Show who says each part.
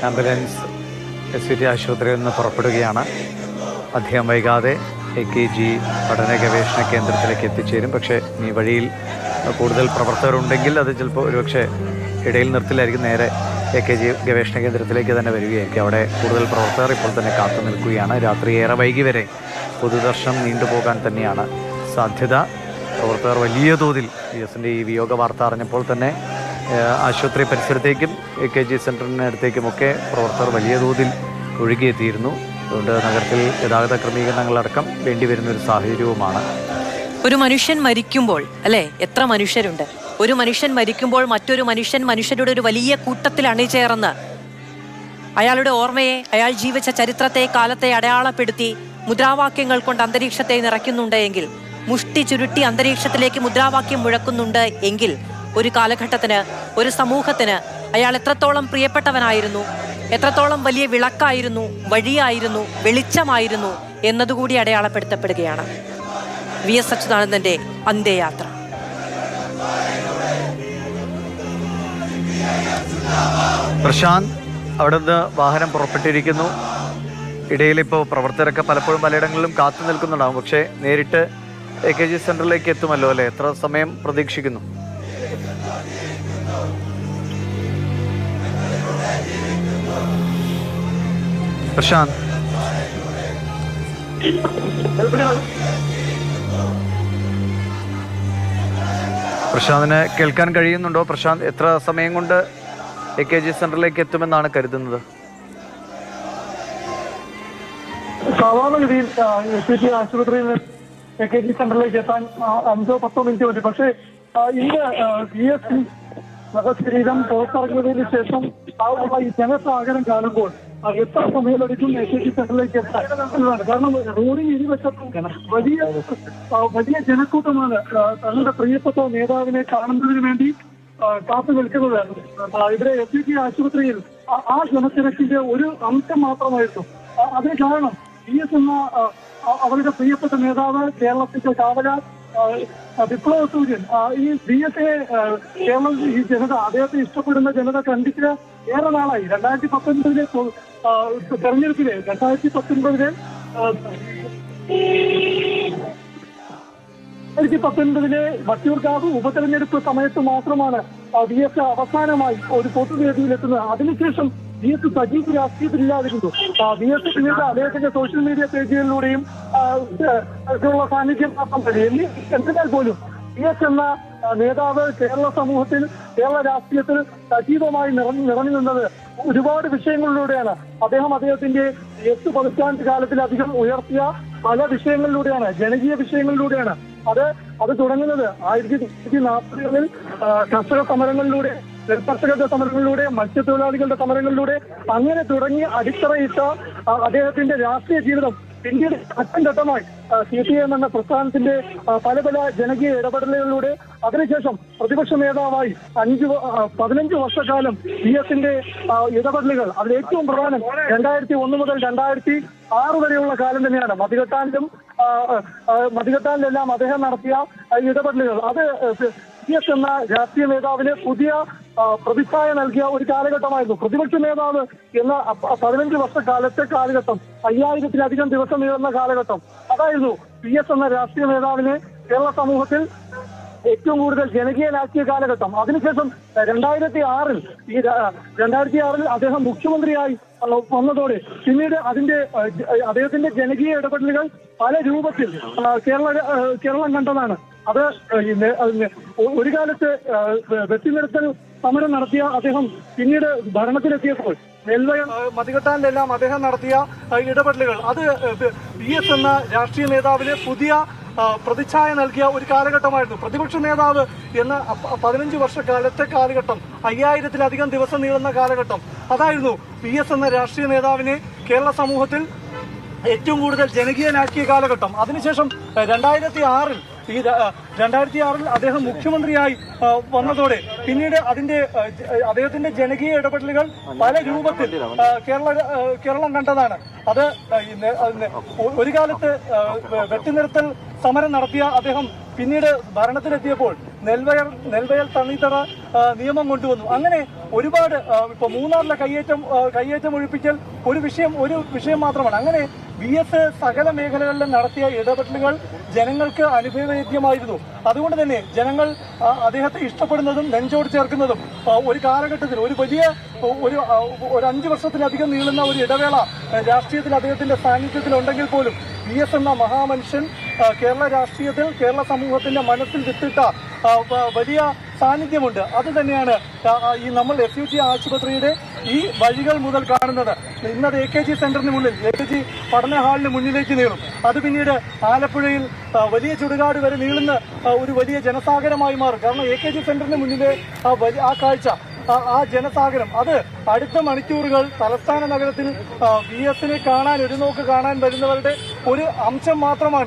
Speaker 1: Ambulance SVT ആശുപത്രിയിൽ നിന്ന് പുറപ്പെടുകയാണ്. അധികം വൈകാതെ AKG പഠന ഗവേഷണ കേന്ദ്രത്തിലേക്ക് എത്തിച്ചേരും. പക്ഷേ ഈ വഴിയിൽ കൂടുതൽ പ്രവർത്തകരുണ്ടെങ്കിൽ അത് ചിലപ്പോൾ ഒരുപക്ഷെ ഇടയിൽ നിർത്തിലായിരിക്കും. നേരെ AKG ഗവേഷണ കേന്ദ്രത്തിലേക്ക് തന്നെ വരികയായിരിക്കും. അവിടെ കൂടുതൽ പ്രവർത്തകർ ഇപ്പോൾ തന്നെ കാത്തു നിൽക്കുകയാണ്. രാത്രി ഏറെ വൈകി വരെ പൊതുദർശനം നീണ്ടുപോകാൻ തന്നെയാണ് സാധ്യത. പ്രവർത്തകർ വലിയ തോതിൽ VSന്റെ ഈ വിയോഗ വാർത്ത അറിഞ്ഞപ്പോൾ തന്നെ ആശുപത്രി പരിസരത്തേക്കും AKG സെൻറ്ററിനടുത്തേക്കുമൊക്കെ പ്രവർത്തകർ വലിയ തോതിൽ ഒഴുകിയെത്തിയിരുന്നു. അതുകൊണ്ട് നഗരത്തിൽ ഗതാഗത ക്രമീകരണങ്ങളടക്കം വേണ്ടിവരുന്ന ഒരു സാഹചര്യവുമാണ്.
Speaker 2: ഒരു മനുഷ്യൻ മരിക്കുമ്പോൾ അല്ലേ, എത്ര മനുഷ്യരുണ്ട്, ഒരു മനുഷ്യൻ മരിക്കുമ്പോൾ മറ്റൊരു മനുഷ്യരുടെ ഒരു വലിയ കൂട്ടത്തിൽ അണിചേർന്ന് അയാളുടെ ഓർമ്മയെ, അയാൾ ജീവിച്ച ചരിത്രത്തെ, കാലത്തെ അടയാളപ്പെടുത്തി മുദ്രാവാക്യങ്ങൾ കൊണ്ട് അന്തരീക്ഷത്തെ നിറയ്ക്കുന്നുണ്ട് എങ്കിൽ, മുഷ്ടി ചുരുട്ടി അന്തരീക്ഷത്തിലേക്ക് മുദ്രാവാക്യം മുഴക്കുന്നുണ്ട് എങ്കിൽ, ഒരു കാലഘട്ടത്തിന്, ഒരു സമൂഹത്തിന് അയാൾ എത്രത്തോളം പ്രിയപ്പെട്ടവനായിരുന്നു, എത്രത്തോളം വലിയ വിളക്കായിരുന്നു, വഴിയായിരുന്നു, വെളിച്ചമായിരുന്നു എന്നതുകൂടി അടയാളപ്പെടുത്തപ്പെടുകയാണ് VS അച്യുതാനന്ദന്റെ അന്ത്യയാത്ര.
Speaker 1: പ്രശാന്ത് അവിടെ നിന്ന് വാഹനം പുറപ്പെട്ടിരിക്കുന്നു. ഇടയിലിപ്പോൾ പ്രവർത്തകരൊക്കെ പലപ്പോഴും പലയിടങ്ങളിലും കാത്തു നിൽക്കുന്നുണ്ടാവും. പക്ഷേ നേരിട്ട് AKG സെന്ററിലേക്ക് എത്തുമല്ലോ അല്ലേ? എത്ര സമയം പ്രതീക്ഷിക്കുന്നു? പ്രശാന്ത്, പ്രശാന്തിന് കേൾക്കാൻ കഴിയുന്നുണ്ടോ? പ്രശാന്ത്, എത്ര സമയം കൊണ്ട് AKG സെന്ററിലേക്ക് എത്തുമെന്നാണ് കരുതുന്നത്?
Speaker 3: സാധാരണഗതിയിൽ SVT ആശുപത്രിയിൽ നിന്ന് AKG സെന്ററിലേക്ക് എത്താൻ 5-10 മിനിറ്റ് മതി. പക്ഷേ ഇന്ന് VS ശരീരം പുറത്തിറങ്ങുന്നതിന് ശേഷം ഈ ജനസാഗരം കാണുമ്പോൾ എത്ര സമയമെടുക്കും AKG സെന്ററിലേക്ക് എത്താൻ എന്നതാണ്. കാരണം റോഡിന് ഇരുവശത്തും വലിയ ജനക്കൂട്ടമാണ് തങ്ങളുടെ പ്രിയപ്പെട്ട നേതാവിനെ കാണുന്നതിന് വേണ്ടി കാത്തു നിൽക്കുന്നത്. ഇവിടെ SVT ആശുപത്രിയിൽ ആ ജനത്തിരക്കിന്റെ ഒരു അംശം മാത്രമായിരുന്നു. അതിന് കാരണം VS എന്ന അവരുടെ പ്രിയപ്പെട്ട നേതാവ്, കേരളത്തിന്റെ കാവലാർ, വിപ്ലവ സൂര്യൻ, ഈ VSയെ കേരളം, ഈ ജനത, അദ്ദേഹത്തെ ഇഷ്ടപ്പെടുന്ന ജനത കണ്ടിട്ട് ഏറെ നാളായി. 2019 തെരഞ്ഞെടുപ്പില് 2019 വട്ടിയൂർക്കാവ് ഉപതെരഞ്ഞെടുപ്പ് സമയത്ത് മാത്രമാണ് VS അവസാനമായി ഒരു പൊതുവേദിയിലെത്തുന്നത്. അതിനുശേഷം VS സജീവ രാഷ്ട്രീയത്തിലില്ലാതിരുന്നു. VS പിന്നീട് അദ്ദേഹത്തിന്റെ സോഷ്യൽ മീഡിയ പേജുകളിലൂടെയും ഉള്ള സാന്നിധ്യം മാത്രം മതി. എന്നാൽ പോലും VS എന്ന നേതാവ് കേരള സമൂഹത്തിൽ, കേരള രാഷ്ട്രീയത്തിൽ സജീവമായി നിറഞ്ഞു നിന്നത് ഒരുപാട് വിഷയങ്ങളിലൂടെയാണ്. അദ്ദേഹത്തിന്റെ 8 പതിറ്റാണ്ട് കാലത്തിലധികം ഉയർത്തിയ പല വിഷയങ്ങളിലൂടെയാണ്, ജനകീയ വിഷയങ്ങളിലൂടെയാണ്. അത് തുടങ്ങുന്നത് 1940കളിൽ കർഷക സമരങ്ങളിലൂടെ, കർഷകരുടെ സമരങ്ങളിലൂടെ, മത്സ്യത്തൊഴിലാളികളുടെ സമരങ്ങളിലൂടെ, അങ്ങനെ തുടങ്ങി അടിത്തറയിട്ട അദ്ദേഹത്തിന്റെ രാഷ്ട്രീയ ജീവിതം പിന്നീട് ഘട്ടം ഘട്ടമായി CPM എന്ന പ്രസ്ഥാനത്തിന്റെ പല ജനകീയ ഇടപെടലുകളിലൂടെ, അതിനുശേഷം പ്രതിപക്ഷ നേതാവായി 15 വർഷക്കാലം VSന്റെ ഇടപെടലുകൾ, അതിൽ ഏറ്റവും പ്രധാനം 2001 മുതൽ 2006 വരെയുള്ള കാലം തന്നെയാണ്. മതികെട്ടാനിലെല്ലാം അദ്ദേഹം നടത്തിയ ഇടപെടലുകൾ, അത് VS എന്ന രാഷ്ട്രീയ നേതാവിന് പുതിയ പ്രതിച്ഛായ നൽകിയ ഒരു കാലഘട്ടമായിരുന്നു. പ്രതിപക്ഷ നേതാവ് എന്ന 15 വർഷക്കാലത്തെ കാലഘട്ടം, 5000-ലധികം ദിവസം നീളുന്ന കാലഘട്ടം, അതായിരുന്നു VS എന്ന രാഷ്ട്രീയ നേതാവിനെ കേരള സമൂഹത്തിൽ ഏറ്റവും കൂടുതൽ ജനകീയനാക്കിയ കാലഘട്ടം. അതിനുശേഷം 2006 അദ്ദേഹം മുഖ്യമന്ത്രിയായി വന്നതോടെ പിന്നീട് അദ്ദേഹത്തിന്റെ ജനകീയ ഇടപെടലുകൾ പല രൂപത്തിൽ കേരളം കണ്ടതാണ്. അത് ഒരു കാലത്ത് വെട്ടിനിർത്തൽ സമരം നടത്തിയ അദ്ദേഹം പിന്നീട് ഭരണത്തിലെത്തിയപ്പോൾ മതികെട്ടാനിലെല്ലാം അദ്ദേഹം നടത്തിയ ഇടപെടലുകൾ, അത് VS എന്ന രാഷ്ട്രീയ നേതാവിന് പുതിയ പ്രതിച്ഛായ നൽകിയ ഒരു കാലഘട്ടമായിരുന്നു. പ്രതിപക്ഷ നേതാവ് എന്ന 15 വർഷക്കാലത്തെ കാലഘട്ടം, 5000-ലധികം ദിവസം നീളുന്ന കാലഘട്ടം, അതായിരുന്നു VS എന്ന രാഷ്ട്രീയ നേതാവിനെ കേരള സമൂഹത്തിൽ ഏറ്റവും കൂടുതൽ ജനകീയനാക്കിയ കാലഘട്ടം. അതിനുശേഷം 2006 അദ്ദേഹം മുഖ്യമന്ത്രിയായി വന്നതോടെ പിന്നീട് അദ്ദേഹത്തിന്റെ ജനകീയ ഇടപെടലുകൾ പല രൂപത്തിൽ കേരളം കണ്ടതാണ്. അത് ഒരു കാലത്ത് വെട്ടിനിർത്തൽ സമരം നടത്തിയ അദ്ദേഹം പിന്നീട് ഭരണത്തിലെത്തിയപ്പോൾ നെൽവയൽ തണ്ണീർത്തട നിയമം കൊണ്ടുവന്നു. അങ്ങനെ ഒരുപാട് ഇപ്പൊ മൂന്നാറിലെ കയ്യേറ്റം ഒഴിപ്പിക്കൽ ഒരു വിഷയം മാത്രമാണ്. അങ്ങനെ VS സകല മേഖലകളിലും നടത്തിയ ഇടപെടലുകൾ ജനങ്ങൾക്ക് അനുഭവവേദ്യമായിരുന്നു. അതുകൊണ്ട് തന്നെ ജനങ്ങൾ അദ്ദേഹത്തെ ഇഷ്ടപ്പെടുന്നതും നെഞ്ചോട് ചേർക്കുന്നതും ഒരു കാലഘട്ടത്തിൽ ഒരു 5 വർഷത്തിലധികം നീളുന്ന ഒരു ഇടവേള രാഷ്ട്രീയത്തിൽ അദ്ദേഹത്തിന്റെ സാന്നിധ്യത്തിൽ ഉണ്ടെങ്കിൽ പോലും VS എന്ന മഹാമനുഷ്യൻ കേരള രാഷ്ട്രീയത്തിൽ കേരള സമൂഹത്തിന്റെ മനസ്സിൽ വിത്തിട്ട വലിയ സാന്നിധ്യമുണ്ട്. അത് തന്നെയാണ് ഈ നമ്മൾ FUT ആശുപത്രിയുടെ ഈ വഴികൾ മുതൽ കാണുന്നത്. ഇന്നത് AKG സെന്ററിന് മുന്നിൽ AKG പഠന ഹാളിന് മുന്നിലേക്ക് നീളും. അത് പിന്നീട് ആലപ്പുഴയിൽ വലിയ ചുടുകാട് വരെ നീളുന്ന ഒരു വലിയ ജനസാഗരമായി മാറും. കാരണം AKG സെന്ററിന് മുന്നിലെ ആ കാഴ്ച, ആ ജനസാഗരം, അത് അടുത്ത മണിക്കൂറുകൾ തലസ്ഥാന നഗരത്തിൽ VS കാണാൻ ഒരു നോക്ക് കാണാൻ വരുന്നവരുടെ ഒരു അംശം മാത്രമാണ്.